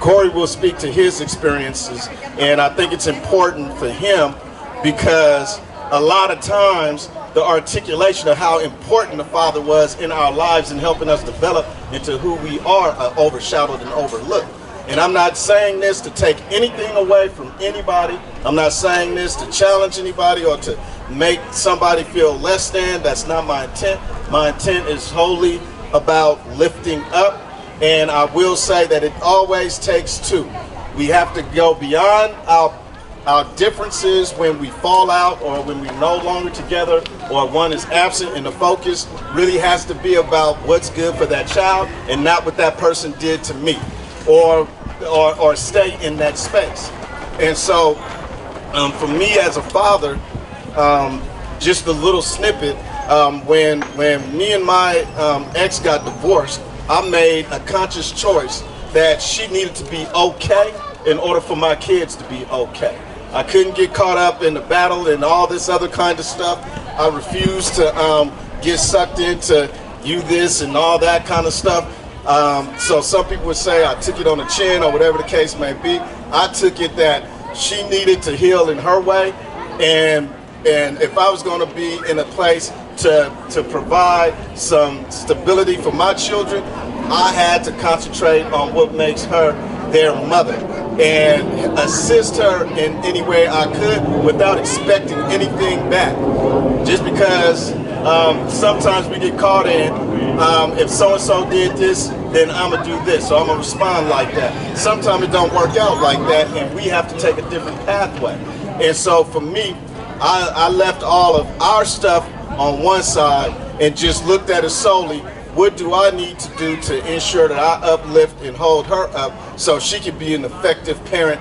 Corey will speak to his experiences, and I think it's important for him because a lot of times the articulation of how important the father was in our lives and helping us develop into who we are overshadowed and overlooked. And I'm not saying this to take anything away from anybody. I'm not saying this to challenge anybody or to make somebody feel less than. That's not my intent. My intent is wholly about lifting up. And I will say that it always takes two. We have to go beyond our differences when we fall out or when we're no longer together or one is absent, and the focus really has to be about what's good for that child and not what that person did to me or stay in that space. And so for me as a father, just a little snippet, when me and my ex got divorced, I made a conscious choice that she needed to be okay in order for my kids to be okay. I couldn't get caught up in the battle and all this other kind of stuff. I refused to get sucked into you this and all that kind of stuff. So some people would say I took it on the chin or whatever the case may be. I took it that she needed to heal in her way, and if I was going to be in a place to provide some stability for my children, I had to concentrate on what makes her their mother and assist her in any way I could without expecting anything back. Just because sometimes we get caught in, if so-and-so did this, then I'm going to do this, so I'm going to respond like that. Sometimes it don't work out like that, and we have to take a different pathway. And so for me, I left all of our stuff on one side and just looked at it solely. What do I need to do to ensure that I uplift and hold her up so she can be an effective parent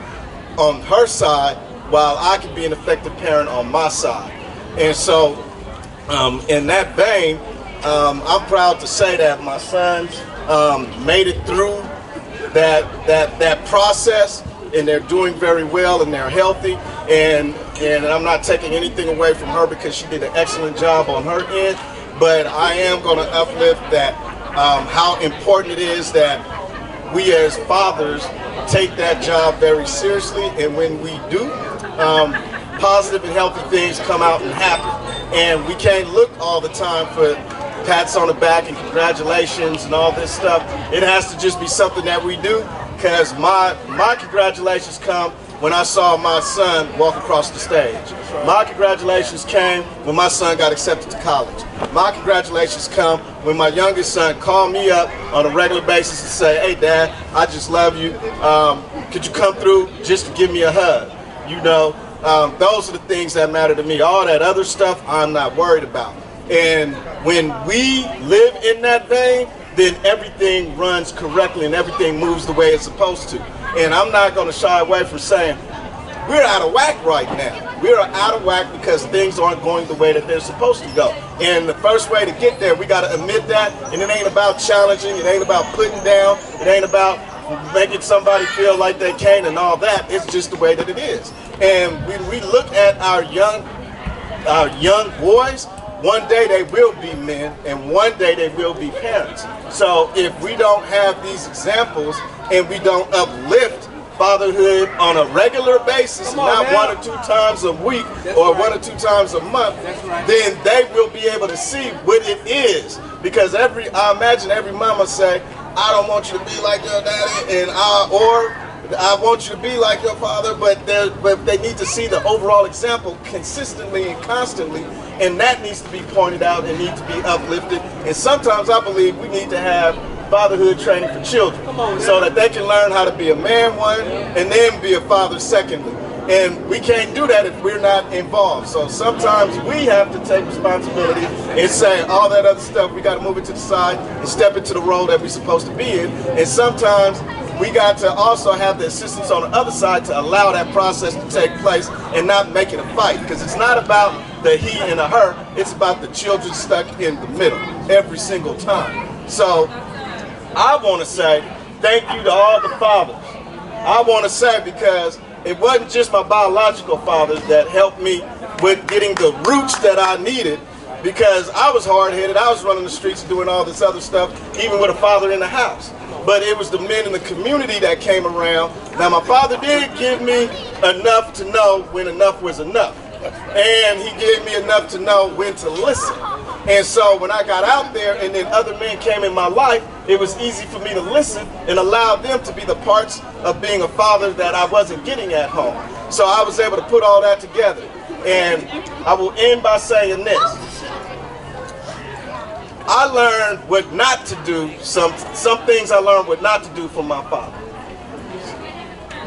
on her side while I can be an effective parent on my side? And so in that vein, I'm proud to say that my sons made it through that process, and they're doing very well and they're healthy, and I'm not taking anything away from her because she did an excellent job on her end, but I am going to uplift that how important it is that we as fathers take that job very seriously, and when we do, positive and healthy things come out and happen. And we can't look all the time for pats on the back and congratulations and all this stuff. It has to just be something that we do, because my congratulations come when I saw my son walk across the stage. My congratulations came when my son got accepted to college. My congratulations come when my youngest son called me up on a regular basis and say, "Hey Dad, I just love you. Could you come through just to give me a hug?" You know, those are the things that matter to me. All that other stuff I'm not worried about. And when we live in that vein, then everything runs correctly and everything moves the way it's supposed to. And I'm not going to shy away from saying we're out of whack right now. We're out of whack because things aren't going the way that they're supposed to go. And the first way to get there, we got to admit that. And it ain't about challenging. It ain't about putting down. It ain't about making somebody feel like they can't and all that. It's just the way that it is. And when we look at our young boys, one day they will be men, and one day they will be parents. So if we don't have these examples and we don't uplift fatherhood on a regular basis, not 1 or 2 times a week or 1 or 2 times a month, then they will be able to see what it is. Because I imagine every mama say, "I don't want you to be like your daddy," and or "I want you to be like your father," but they need to see the overall example consistently and constantly, and that needs to be pointed out and needs to be uplifted. And sometimes I believe we need to have fatherhood training for children so that they can learn how to be a man, one, and then be a father, secondly. And we can't do that if we're not involved. So sometimes we have to take responsibility and say all that other stuff, we got to move it to the side and step into the role that we're supposed to be in. And sometimes we got to also have the assistance on the other side to allow that process to take place and not make it a fight. Because it's not about the he and the her, it's about the children stuck in the middle every single time. So I want to say thank you to all the fathers. I want to say, because it wasn't just my biological fathers that helped me with getting the roots that I needed because I was hard-headed. I was running the streets and doing all this other stuff, even with a father in the house. But it was the men in the community that came around. Now, my father did give me enough to know when enough was enough. And he gave me enough to know when to listen. And so when I got out there and then other men came in my life, it was easy for me to listen and allow them to be the parts of being a father that I wasn't getting at home. So I was able to put all that together. And I will end by saying this. I learned what not to do, some things I learned what not to do from my father,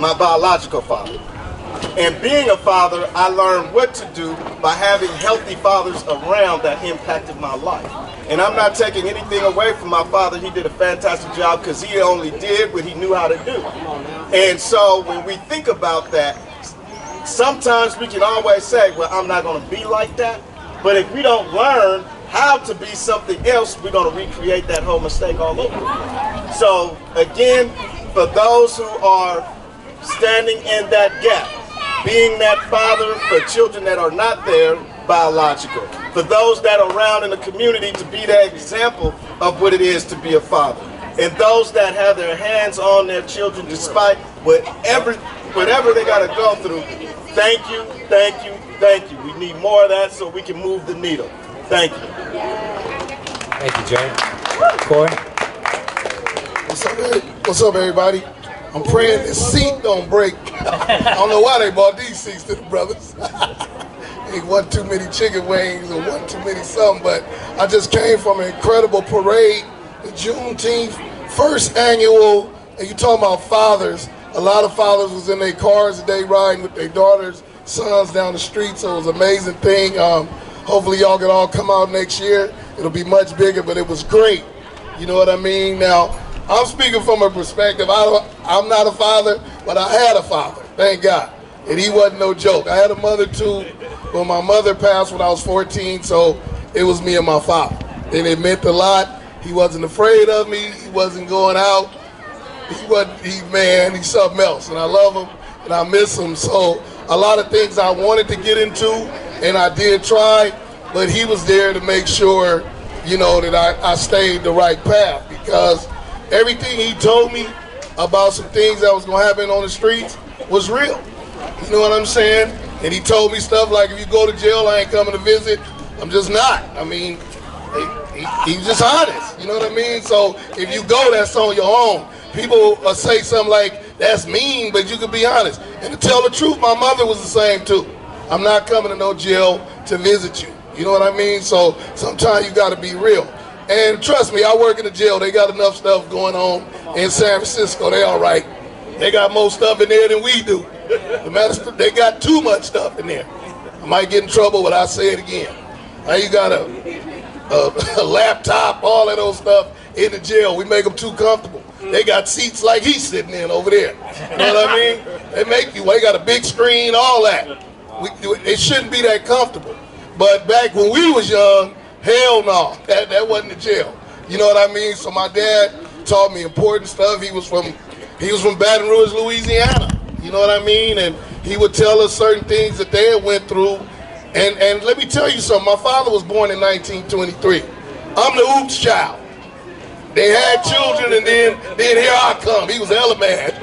my biological father. And being a father, I learned what to do by having healthy fathers around that impacted my life. And I'm not taking anything away from my father. He did a fantastic job because he only did what he knew how to do. And so when we think about that, sometimes we can always say, well, I'm not going to be like that. But if we don't learn how to be something else, we're going to recreate that whole mistake all over. So again, for those who are standing in that gap, being that father for children that are not there biological, for those that are around in the community to be that example of what it is to be a father, and those that have their hands on their children despite whatever they got to go through, thank you, thank you, thank you. We need more of that so we can move the needle. Thank you. Thank you, Jay. Corey? What's up, everybody? I'm praying this seat don't break. I don't know why they bought these seats to the brothers. Ain't one too many chicken wings or one too many something, but I just came from an incredible parade, the Juneteenth, first annual, and you talking about fathers. A lot of fathers was in their cars today riding with their daughters, sons down the street, so it was an amazing thing. Hopefully y'all can all come out next year. It'll be much bigger, but it was great. You know what I mean? Now, I'm speaking from a perspective. I'm not a father, but I had a father, thank God. And he wasn't no joke. I had a mother too, but my mother passed when I was 14, so it was me and my father. And it meant a lot. He wasn't afraid of me. He wasn't going out. He's something else. And I love him, and I miss him. So a lot of things I wanted to get into, and I did try, but he was there to make sure, you know, that I stayed the right path, because everything he told me about some things that was gonna happen on the streets was real. You know what I'm saying? And he told me stuff like, if you go to jail, I ain't coming to visit. I'm just not. I mean, he's just honest. You know what I mean? So if you go, that's on your own. People say something like, that's mean, but you can be honest. And to tell the truth, my mother was the same too. I'm not coming to no jail to visit you. You know what I mean? So sometimes you gotta be real. And trust me, I work in the jail. They got enough stuff going on in San Francisco. They all right. They got more stuff in there than we do. They got too much stuff in there. I might get in trouble, but I'll say it again. Now you got a laptop, all of those stuff in the jail. We make them too comfortable. They got seats like he's sitting in over there. You know what I mean? They got a big screen, all that. It shouldn't be that comfortable. But back when we was young, hell no, that wasn't the jail. You know what I mean? So my dad taught me important stuff. He was from Baton Rouge, Louisiana. You know what I mean? And he would tell us certain things that they had went through. And let me tell you something. My father was born in 1923. I'm the oops child. They had children, and then here I come. He was hella mad.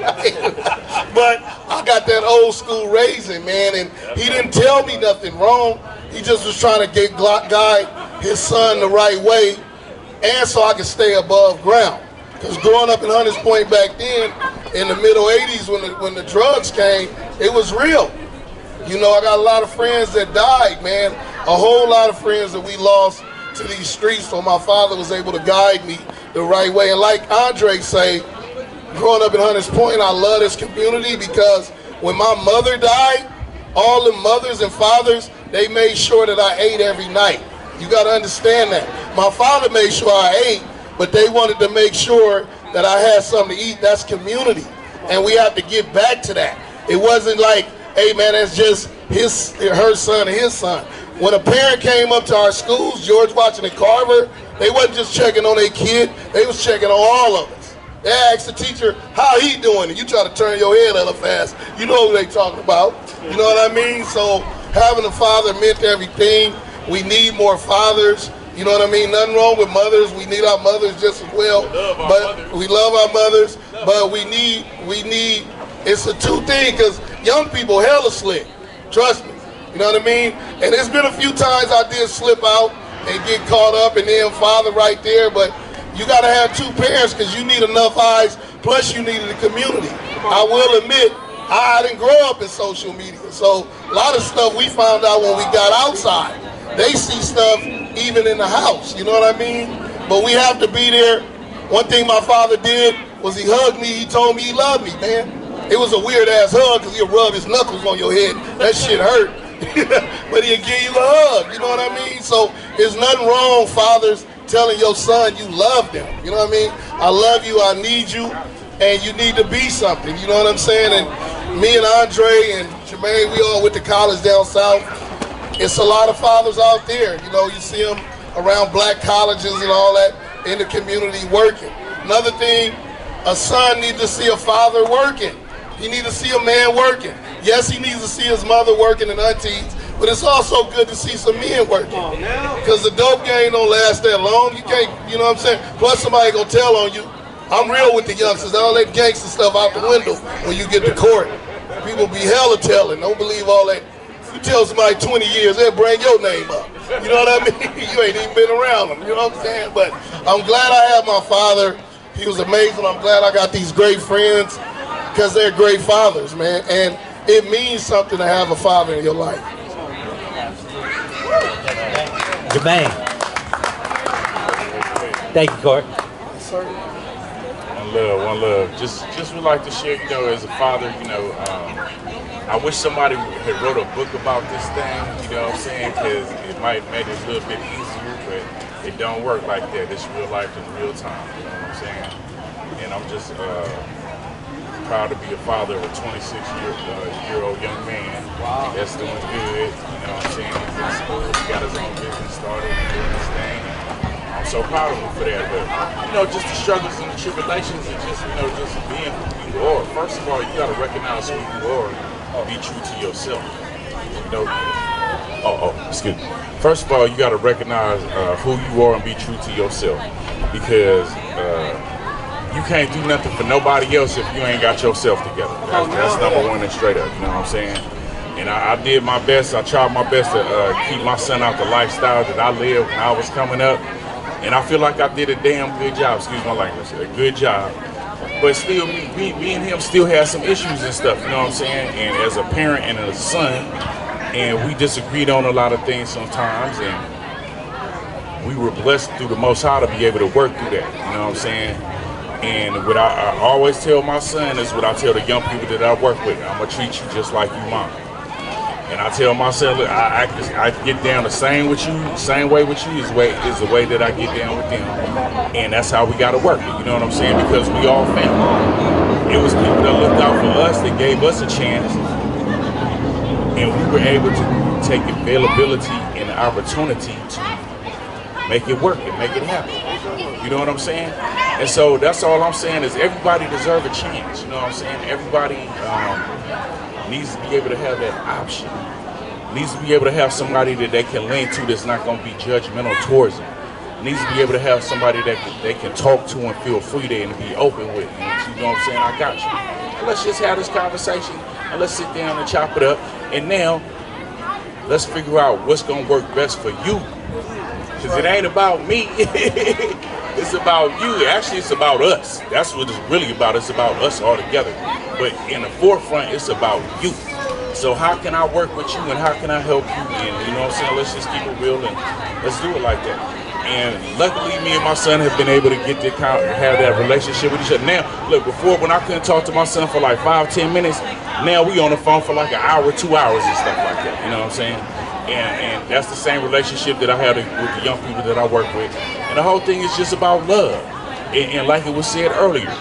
But I got that old school raising, man, and he didn't tell me nothing wrong. He just was trying to guide his son the right way, and so I could stay above ground. Because growing up in Hunters Point back then, in the middle 80s when the drugs came, it was real. You know, I got a lot of friends that died, man. A whole lot of friends that we lost to these streets, so my father was able to guide me the right way. And like Andre say, growing up in Hunters Point, I love this community because when my mother died, all the mothers and fathers, they made sure that I ate every night. You got to understand that. My father made sure I ate, but they wanted to make sure that I had something to eat. That's community. And we have to get back to that. It wasn't like, hey man, that's just her son and his son. When a parent came up to our schools, George Washington Carver, they wasn't just checking on their kid, they was checking on all of us. They asked the teacher, how he doing? And you try to turn your head hella fast. You know who they talking about. You know what I mean? So having a father meant everything. We need more fathers. You know what I mean? Nothing wrong with mothers. We need our mothers just as well. We love our mothers, but we need, it's a two thing, because young people hella slick. Trust me. You know what I mean? And there's been a few times I did slip out and get caught up, and then father right there, but you got to have two parents because you need enough eyes, plus you need the community. I will admit, I didn't grow up in social media, so a lot of stuff we found out when we got outside. They see stuff even in the house, you know what I mean? But we have to be there. One thing my father did was he hugged me, he told me he loved me, man. It was a weird ass hug because he'll rub his knuckles on your head. That shit hurt. But he'll give you a hug, you know what I mean? So there's nothing wrong, fathers, telling your son you love them. You know what I mean? I love you, I need you, and you need to be something. You know what I'm saying? And me and Andre and Jermaine, we all went to college down south. It's a lot of fathers out there. You know, you see them around black colleges and all that in the community working. Another thing, a son needs to see a father working. He needs to see a man working. Yes, he needs to see his mother working and aunties, but it's also good to see some men working. Because the dope game don't last that long. You can't, you know what I'm saying? Plus somebody gonna tell on you. I'm real with the youngsters. I don't let gangster stuff out the window when you get to court. People be hella telling. Don't believe all that. You tell somebody 20 years, they'll bring your name up. You know what I mean? You ain't even been around them. You know what I'm saying? But I'm glad I have my father. He was amazing. I'm glad I got these great friends because they're great fathers, man. And it means something to have a father in your life. Jermaine. Thank you, Court. Sir. One love. Just would like to share, you know, as a father, you know, I wish somebody had wrote a book about this thing, you know what I'm saying, because it might make it a little bit easier, but it don't work like that. It's real life in real time, you know what I'm saying? And I'm just proud to be a father of a 26-year-old young man that's doing good, you know what I'm saying? He's in school, he got his own business started, doing this thing. I'm so proud of him for that, but, you know, just the struggles and the tribulations and just, you know, just being who you are. First of all, you got to recognize who you are. Be true to yourself. You know, excuse me. First of all, you got to recognize who you are and be true to yourself, because you can't do nothing for nobody else if you ain't got yourself together. That's number one and straight up. You know what I'm saying? And I did my best. I tried my best to keep my son out the lifestyle that I lived when I was coming up, and I feel like I did a damn good job. Excuse my language. A good job. But still, me and him still have some issues and stuff, you know what I'm saying? And as a parent and a son, and we disagreed on a lot of things sometimes, and we were blessed through the Most High to be able to work through that, you know what I'm saying? And what I always tell my son is what I tell the young people that I work with: I'm gonna treat you just like you mine. And I tell my son, look, I get down the same way with you is the way that I get down with them. And that's how we gotta work it, you know what I'm saying? Because we all family. It was people that looked out for us, that gave us a chance, and we were able to take availability and the opportunity to make it work and make it happen. You know what I'm saying? And so that's all I'm saying is everybody deserves a chance, you know what I'm saying? Everybody needs to be able to have that option. Needs to be able to have somebody that they can lean to that's not going to be judgmental towards them. Needs to be able to have somebody that they can talk to and feel free there and be open with. You know what I'm saying? I got you. And let's just have this conversation and let's sit down and chop it up. And now, let's figure out what's going to work best for you. Because it ain't about me. It's about you. Actually, it's about us. That's what it's really about. It's about us all together. But in the forefront, it's about you. So how can I work with you and how can I help you? And you know what I'm saying? Let's just keep it real and let's do it like that. And luckily, me and my son have been able to get to have that relationship with each other. Now, look, before when I couldn't talk to my son for like 5-10 minutes, now we on the phone for like an hour, 2 hours and stuff like that. You know what I'm saying? And that's the same relationship that I have with the young people that I work with. And the whole thing is just about love. And like it was said earlier,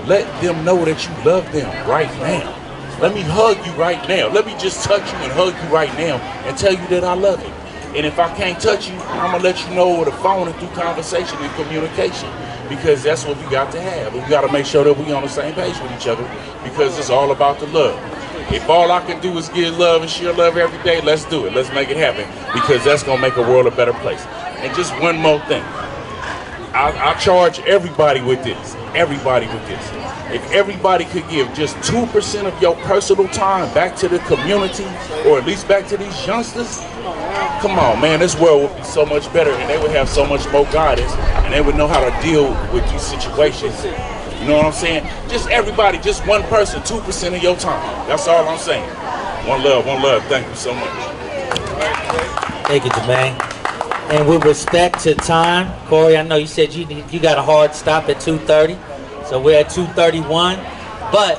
let them know that you love them right now. Let me hug you right now. Let me just touch you and hug you right now and tell you that I love you. And if I can't touch you, I'm going to let you know over the phone and through conversation and communication, because that's what we got to have. We got to make sure that we on the same page with each other, because it's all about the love. If all I can do is give love and share love every day, let's do it. Let's make it happen, because that's gonna make a world a better place. And just one more thing, I charge everybody with this. Everybody with this. If everybody could give just 2% of your personal time back to the community, or at least back to these youngsters, come on, man, this world would be so much better, and they would have so much more guidance, and they would know how to deal with these situations. You know what I'm saying? Just everybody, just one person, 2% of your time. That's all I'm saying. One love, one love. Thank you so much. Thank you, Jermaine. And with respect to time, Corey, I know you said you got a hard stop at 2:30, so we're at 2:31. But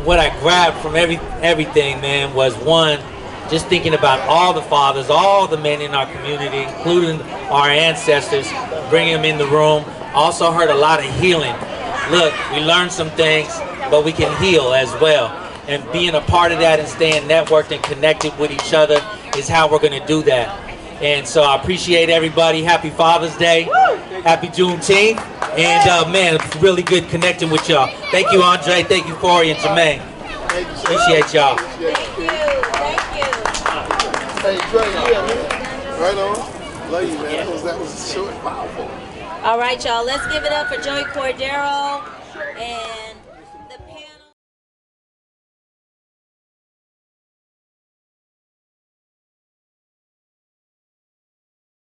what I grabbed from everything, man, was one, just thinking about all the fathers, all the men in our community, including our ancestors, bringing them in the room. Also heard a lot of healing. Look, we learned some things, but we can heal as well. And being a part of that and staying networked and connected with each other is how we're going to do that. And so I appreciate everybody. Happy Father's Day. Happy Juneteenth. And man, it's really good connecting with y'all. Thank you, Andre. Thank you, Corey and Jermaine. Appreciate y'all. Thank you. Thank you. Hey, Dre, yeah, man. Right on. Love you, man. That was short and powerful. All right, y'all. Let's give it up for Joey Cordero and